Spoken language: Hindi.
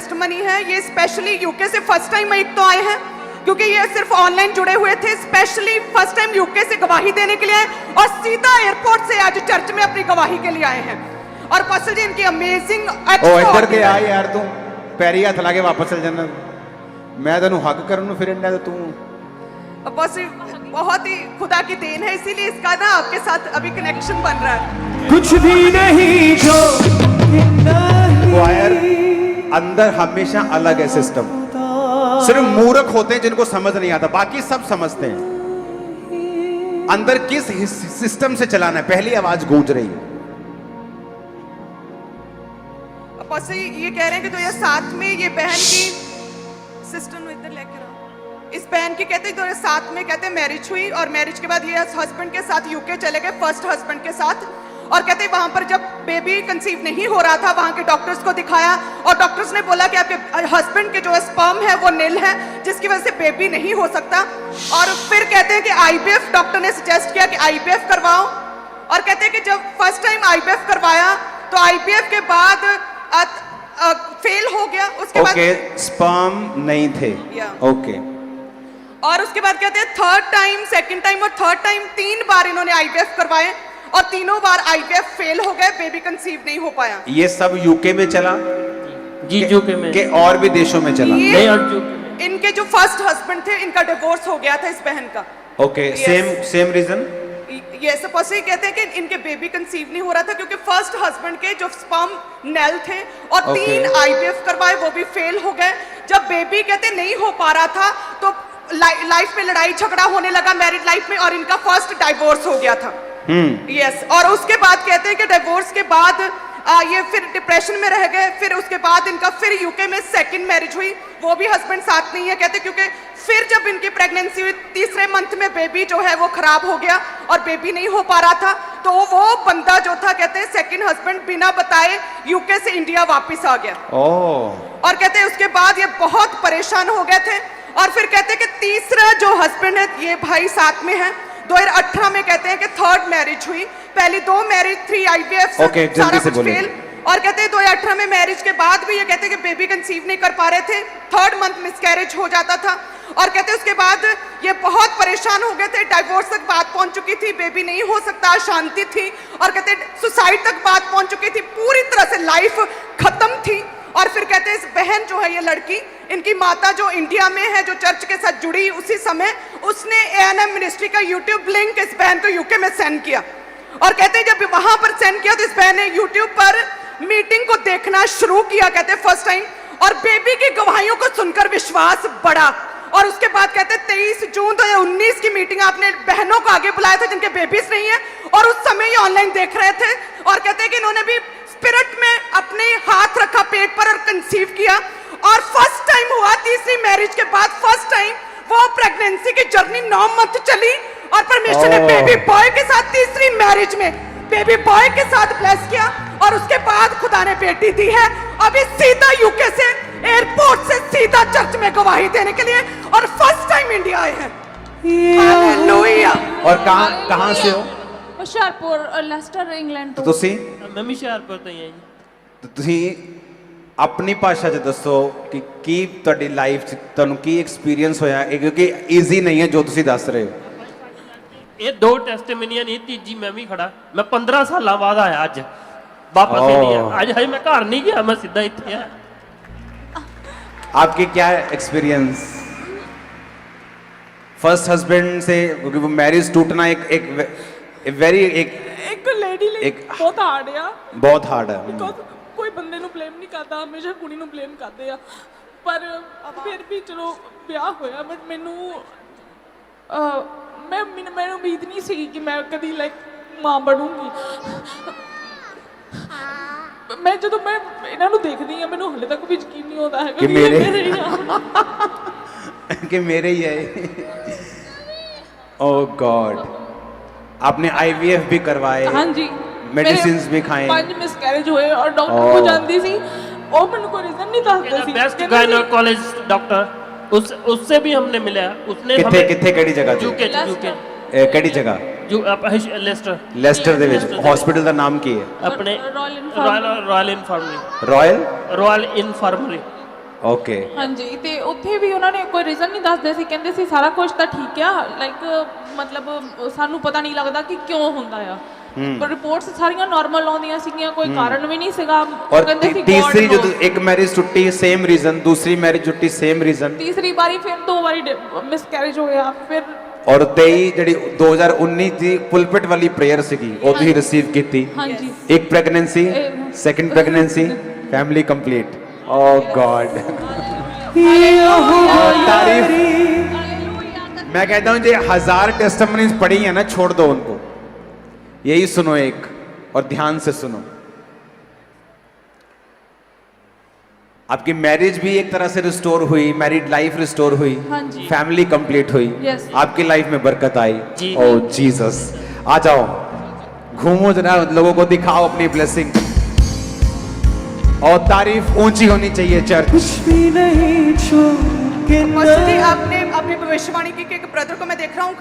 टेस्टमनी है, ये स्पेशली यूके से फर्स्ट टाइम एक तो आए हैं, क्योंकि ये सिर्फ ऑनलाइन जुड़े हुए थे, स्पेशली फर्स्ट टाइम यूके से गवाही देने के लिए आए और सीधा एयरपोर्ट से आज चर्च में अपनी गवाही के लिए आए हैं। और पास्टर जी इनकी अमेजिंग इधर के आ यार, तू पैरी हथ ला के वापस चल जाना, मैं तेन हक करन फिर तू बहुत ही खुदा की देन है, इसीलिए इसका ना आपके साथ अभी कनेक्शन बन रहा है। कुछ भी नहीं जो वायर अंदर हमेशा अलग है सिस्टम, सिर्फ मूर्ख होते हैं जिनको समझ नहीं आता, बाकी सब समझते हैं अंदर किस सिस्टम से चलाना है। पहली आवाज गूंज रही है। ये कह रहे हैं कि 2007 में ये बहन की सिस्टर ने इधर लेकर इस बहन की कहते 2007 में कहते मैरिज हुई और मैरिज के बाद ये हस्बैंड के साथ यूके चले गए, फर्स्ट हस्बैंड के साथ। और कहते वहां पर जब बेबी कंसीव नहीं हो रहा था, वहां के डॉक्टर्स को दिखाया और डॉक्टर्स ने बोला कि आपके हस्बैंड के जो स्पर्म है वो नील है, जिसकी वजह से बेबी नहीं हो सकता। और फिर कहते हैं कि आईवीएफ डॉक्टर ने सजेस्ट किया कि आईवीएफ करवाओ। और कहते हैं कि जब फर्स्ट टाइम आईवीएफ करवाया तो आईवीएफ के बाद फेल हो गया, उसके बाद स्पर्म नहीं थे। ओके। और उसके बाद कहते हैं थर्ड टाइम, सेकंड टाइम और थर्ड टाइम 3 बार इन्होंने आईवीएफ करवाए और तीनों बार आईवीएफ फेल हो गए, बेबी कंसीव नहीं हो पाया। ये सब यूके में चला जी, यूके में के और भी देशों में चला? नहीं, और इनके जो फर्स्ट हस्बैंड थे इनका डिवोर्स हो गया था इस बहन का। Okay, same reason. ये सपोज कहते हैं कि इनके बेबी कंसीव नहीं हो रहा था क्योंकि फर्स्ट हस्बैंड के जो स्पर्म नेल थे और 3 आईवीएफ करवाए वो भी फेल हो गए। जब बेबी कहते नहीं हो पा रहा था तो लाइफ में लड़ाई झगड़ा होने लगा मैरिड लाइफ में और इनका फर्स्ट डाइवोर्स हो गया था। यस। और उसके बाद कहते हैं कि डिवोर्स के बाद ये फिर डिप्रेशन में रह गए। फिर उसके बाद इनका फिर यूके में सेकंड मैरिज हुई, वो भी हस्बैंड साथ नहीं है कहते, क्योंकि फिर जब इनकी प्रेगनेंसी हुई 3रे मंथ में बेबी जो है वो खराब हो गया और बेबी नहीं हो पा रहा था। तो वो बंदा जो था कहते हैं सेकंड हस्बैंड बिना बताए यूके से इंडिया वापस आ गया। और कहते हैं उसके बाद ये बहुत परेशान हो गए थे। और फिर कहते हैं कि तीसरा जो हस्बैंड है ये भाई साथ में है। 2018 में कहते हैं कि थर्ड मैरिज हुई, पहली 2 मैरिज 3 आईवीएफ सारा कुछ फेल। और कहते हैं 2018 में मैरिज के बाद भी ये कहते हैं कि बेबी कंसीव नहीं कर पा रहे थे, 3rd मंथ मिसकैरेज हो जाता था। और कहते हैं उसके बाद ये बहुत परेशान हो गए थे, डाइवोर्स तक बात पहुंच चुकी थी, बेबी नहीं हो सकता, अशांति थी। और कहते हैं सुसाइड तक बात पहुंच चुकी थी, पूरी तरह से लाइफ खत्म थी। और फिर कहते हैं इस बहन जो है ये लड़की, इनकी माता जो इंडिया में है, जो चर्च के साथ जुड़ी, उसी समय उसने एएनएम मिनिस्ट्री का यूट्यूब लिंक इस बहन को यूके में सेंड किया। और कहते हैं जब वहां पर सेंड किया तो इस बहन ने यूट्यूब पर मीटिंग को देखना शुरू किया, कहते हैं फर्स्ट टाइम, और बेबी की गवाहियों को सुनकर विश्वास बढ़ा। और उसके बाद कहते हैं 23 जून 2019 की मीटिंग आपने बहनों को आगे बुलाया था जिनके बेबीज नहीं है और उस समय ये ऑनलाइन देख रहे थे। और कहते हैं कि इन्होंने भी स्पिरिट में अपने हाथ रखा पेट पर और कंसीव किया और फर्स्ट टाइम हुआ, 3री मैरिज के बाद फर्स्ट टाइम वो प्रेगनेंसी की जर्नी 9 मंथ चली और परमेश्वर ने बेबी बॉय के साथ 3री मैरिज में बेबी बॉय के साथ ब्लेस किया। और उसके बाद खुदा ने बेटी दी है। अभी सीधा यूके से एयरपोर्ट से सीधा चर्च में गवाही देने के लिए और फर्स्ट टाइम इंडिया आए हैं। हालेलुया। और कहां से हो? ਹੁਸ਼ਿਆਰਪੁਰ ਲੈਸਟਰ ਇੰਗਲੈਂਡ ਤੋਂ। ਤੁਸੀਂ? ਮੈਂ ਵੀ ਹੁਸ਼ਿਆਰਪੁਰ ਤੋਂ ਹੀ ਹਾਂ ਜੀ। ਤੁਸੀਂ ਆਪਣੀ ਭਾਸ਼ਾ 'ਚ ਦੱਸੋ ਕਿ ਕੀ ਤੁਹਾਡੀ ਲਾਈਫ 'ਚ ਤੁਹਾਨੂੰ ਕੀ ਐਕਸਪੀਰੀਅੰਸ ਹੋਇਆ, ਕਿਉਂਕਿ ਈਜ਼ੀ ਨਹੀਂ ਹੈ ਜੋ ਤੁਸੀਂ ਦੱਸ ਰਹੇ ਹੋ। ਇਹ 2 ਟੈਸਟਮਨੀਆਂ ਨਹੀਂ, ਤੀਜੀ ਮੈਂ ਵੀ ਖੜਾ। ਮੈਂ 15 ਸਾਲਾਂ ਬਾਅਦ ਆਇਆ ਅੱਜ, ਵਾਪਸ ਹੀ ਨਹੀਂ ਆਇਆ ਅੱਜ। ਹਜੇ ਮੈਂ ਘਰ ਨਹੀਂ ਗਿਆ, ਮੈਂ ਸਿੱਧਾ ਇੱਥੇ ਆਇਆ। आपकी क्या एक्सपीरियंस फर्स्ट हस्बैंड से? क्योंकि वो मैरिज टूटना एक वेरी एक लेडी ਲਈ ਬਹੁਤ ਹਾਰਡ ਆ, बहुत हार्ड है। ਬਿਕੋਜ਼ ਕੋਈ ਬੰਦੇ ਨੂੰ ਬਲੇਮ ਨਹੀਂ ਕਰਦਾ, ਹਮੇਸ਼ਾ ਕੁੜੀ ਨੂੰ ਬਲੇਮ ਕਰਦੇ ਆ। ਪਰ ਫਿਰ ਵੀ ਚਲੋ ਵਿਆਹ ਹੋਇਆ, ਬਟ ਮੈਨੂੰ ਮੈਨੂੰ ਉਮੀਦ ਨਹੀਂ ਸੀ ਕਿ ਮੈਂ ਕਦੀ ਲਾਈਕ ਮਾਂ ਬਣੂੰਗੀ। मैं जो मैं इन्हां नूं देखदी हां, मैनूं हले तक भी यकीन नहीं होता है कि मेरे ही है। ओह गॉड। आपने आईवीएफ भी करवाए? हाँ जी, मेडिसिन्स भी खाए? 5 मिसकैरेज हुए और डॉक्टर को जानती सी, वो मैनूं कोई रीजन नहीं दसदे सी। बेस्ट गायनेकोलॉजिस्ट डॉक्टर उससे भी हमने मिला। उसने किथे केड़ी जगह? यूके केड़ी जगह? लेस्टर ਦੇ ਵਿੱਚ। हॉस्पिटल ਦਾ ਨਾਮ ਕੀ ਹੈ? अपने royal infirmary. Royal infirmary. Okay ਹਾਂਜੀ ਤੇ ਉੱਥੇ ਵੀ ਉਹਨਾਂ ਨੇ ਕੋਈ ਰੀਜ਼ਨ ਨਹੀਂ ਦੱਸਦੇ ਸੀ, ਕਹਿੰਦੇ ਸੀ ਸਾਰਾ ਕੁਝ ਤਾਂ ਠੀਕ ਆ, ਲਾਈਕ ਮਤਲਬ ਸਾਨੂੰ ਪਤਾ ਨਹੀਂ ਲੱਗਦਾ ਕਿ ਕਿਉਂ ਹੁੰਦਾ ਆ। ਪਰ ਰਿਪੋਰਟਸ ਸਾਰੀਆਂ ਨਾਰਮਲ ਆਉਂਦੀਆਂ ਸੀਗੀਆਂ, ਕੋਈ ਕਾਰਨ ਵੀ ਨਹੀਂ ਸੀਗਾ। और ਕਹਿੰਦੇ ਸੀ तीसरी God जो knows। एक मैरिज टूटी सेम रीजन, दूसरी मैरिज टूटी सेम रीजन, ਤੀਸਰੀ ਵਾਰੀ ਫਿਰ 2 ਵਾਰੀ ਮਿਸਕੈਰੇਜ ਹੋਇਆ। ਫਿਰ और 23 ਜਿਹੜੀ 2019 ਦੀ ਪੁਲਪਿਟ ਵਾਲੀ ਪ੍ਰੇਅਰ ਸੀਗੀ ਉਹ ਤੁਸੀਂ ਰਿਸੀਵ ਕੀਤੀ। ਹਾਂਜੀ एक pregnancy, second pregnancy, family complete. Oh God, तारीफ। मैं कहता हूं जो 1000 टेस्टिमनीज पढ़ी है ना, छोड़ दो उनको, यही सुनो एक, और ध्यान से सुनो। आपकी मैरिज भी एक तरह से रिस्टोर हुई, मैरिड लाइफ रिस्टोर हुई, हाँ जी। फैमिली कंप्लीट हुई, Yes। आपकी लाइफ में बरकत आई। जी। ओ जीसस, आ जाओ, घूमो जरा, लोगों को दिखाओ अपनी ब्लेसिंग, और तारीफ ऊंची होनी चाहिए चर्च। कुछ भी नहीं छोड़ के पास्टर जी आपने अपनी भविष्यवाणी की कि एक ब्रदर को मैं देख रहा हूँ